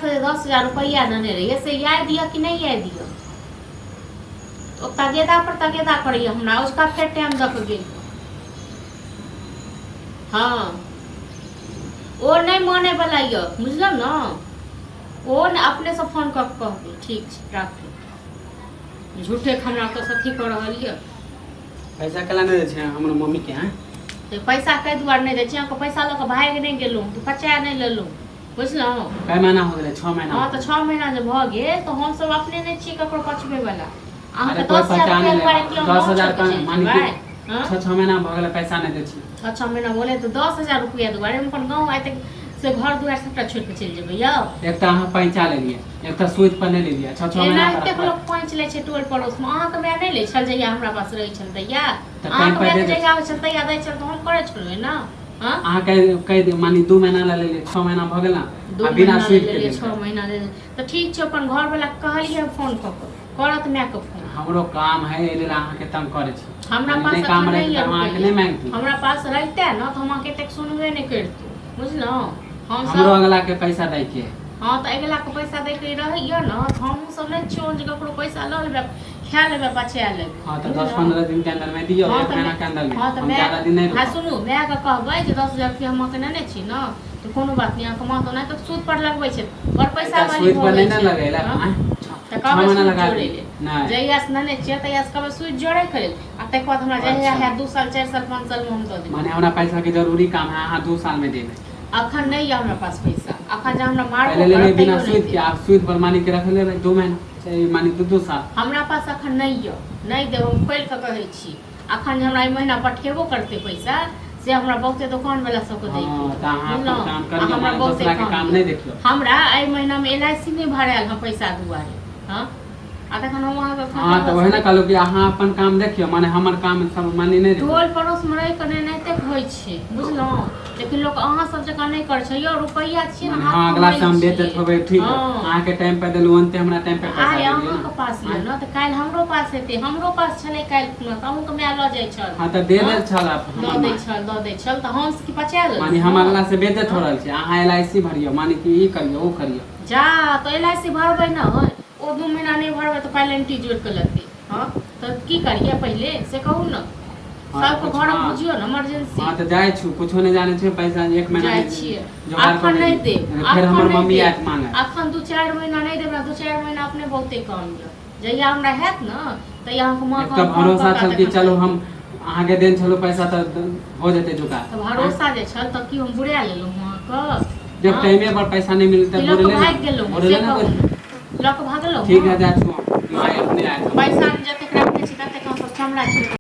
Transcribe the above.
से 10,000 रुपया नने रही से याद दिया कि नहीं याद दिया तो तगेदा करिए हमरा उसका फिर टाइम दक गेल हाँ वो नहीं माने वाला ये बुझल ना वो न अपने से फोन कर कहबे ठीक छै राख झूठे हमरा तो सथी कर रहल ये पैसा केला नहीं दे हमर मम्मी के हैं तो पैसा कई दुआर नहीं दे छी को पैसा ल के भाग नहीं गेलू तो पचा नहीं लेलू बुझलौ कै महीना हो गेलै 6 महीना हां तो 6 महीना जे भ गेल तो हम सब अपने नहीं छी ककरो पचबे वाला अहाँ के 10,000 10,000 का मानी के 6 महीना भ गेलै पैसा नहीं दे छी 6 महीना बोले तो 10,000 रुपया दुआरे हम अपन गांव आए तक से घर दुआर सबटा छोड़ के चल जेबै यौ एक त अहाँ पैंचा लेलिए एक त सूद पर नहीं लेलिए 6 महीना एना एते लोग पैंच ले छै टोल पड़ोस में अहाँ के मैं नहीं ले छल जइया हमरा पास रही छल दैया अहाँ के मैं जइया हो छल दैया दै छल तो हम करे छलु ना हां अहाँ कह मानी 2 महीना ला लेलिए 6 महीना भ गेल ना बिना सूद के 6 महीना ले तो ठीक छै अपन घर वाला कहलिए फोन करत मैं के फोन हमरो काम है एले अहाँ के तंग करे छी हमरा पास काम रहे अहाँ के नहीं मांगती हमरा पास रहते ना तो हम अहाँ के तक सुनबे नहीं करती बुझलो हमरो अगला के पैसा दै के हां तो अगला के पैसा दै के रहियो ना तो हम सब नहीं छोड़ जे ककरो पैसा ल लेबे खा लेबे पचा लेबे हां तो 10-15 दिन के अंदर में दियो एक महीना के अंदर में हम ज्यादा दिन नहीं हां सुनू मैं का कहबै जे 10,000 रुपया हम के नहीं छी ना तो कोनो बात नहीं अहाँ कमा तो नहीं तो सूद पर लगबै छै और पैसा वाली सूद पर नहीं लगैला त कब सूद जोड़े ले नहीं जइया से नहीं छै तइया से कब सूद जोड़े करे आ तक बाद हमरा जइया है 2 साल 4 साल 5 साल में हम दे देब माने हमरा पैसा के जरूरी काम है अहाँ 2 साल में देबे अखन नहीं है हमरा पास पैसा अखन जे हमरा मार पहले लेने बिना सूद के आप सूद पर मानी के रख लेबे 2 महीना चाहे मानी 2 साल हमरा पास अखन नहीं है नहीं देब हम खोल के कहै छी अखन जे हमरा ई महीना पठेबो करते पैसा से हमरा बहुते दुकान वाला सब को दे त अहाँ काम करियो हमरा दूसरा के काम नहीं देखियो हमरा एई महीना में एलआईसी में भराल हम पैसा दुआरे हां आ तखन हम वहां के हां तो वही ना कहलो कि अहाँ अपन काम देखियो माने हमर काम सब मानी नहीं देखियो टोल पड़ोस में रह के नहीं तक होय छै बुझलो लेकिन लोग अहाँ सब जका नहीं कर छै यो रुपैया छी ना हां अगला से हम बेचत होबे ठीक है अहाँ के टाइम पे देलु अंते हमरा टाइम पे पैसा आय अहाँ के पास ले न त काल हमरो पास हेते हमरो पास छले काल न त अहूं के मैं ल जाय छल हां त दे दे छल आप द दे छल त हम की पचा ले माने हम अगला से बेचत हो रहल छी अहाँ एलआईसी भरियो माने कि ई करियो ओ करियो जा तो एलआईसी भरबै न ओ 2 महीना नहीं भरबै तो पेनल्टी जोड़ के लेते हां तो की करिए पहले से कहू न सब को घर में बुझियो न इमरजेंसी हां तो जाय छु कुछो नहीं जाने छै पैसा 1 महीना जाय छिए जोगाड़ कर नहीं दे फिर हमर मम्मी आत मांगे अखन 2-4 महीना नहीं देबा 2-4 महीना अपने बहुते काम य जइया हमरा हैत न त यहाँ के मां का भरोसा छल कि चलो हम अहाँ के देन छलो पैसा त हो जेते जुगाड़ तो भरोसा जे छल त की हम बुढ़ा लेलु हां क जब टाइमे पर पैसा नहीं मिलता बोले भाग गेलु लोक भागलो ठीक है जा छु मैं अपने आए पैसा जते रखने छी तते कहां पर हमरा छी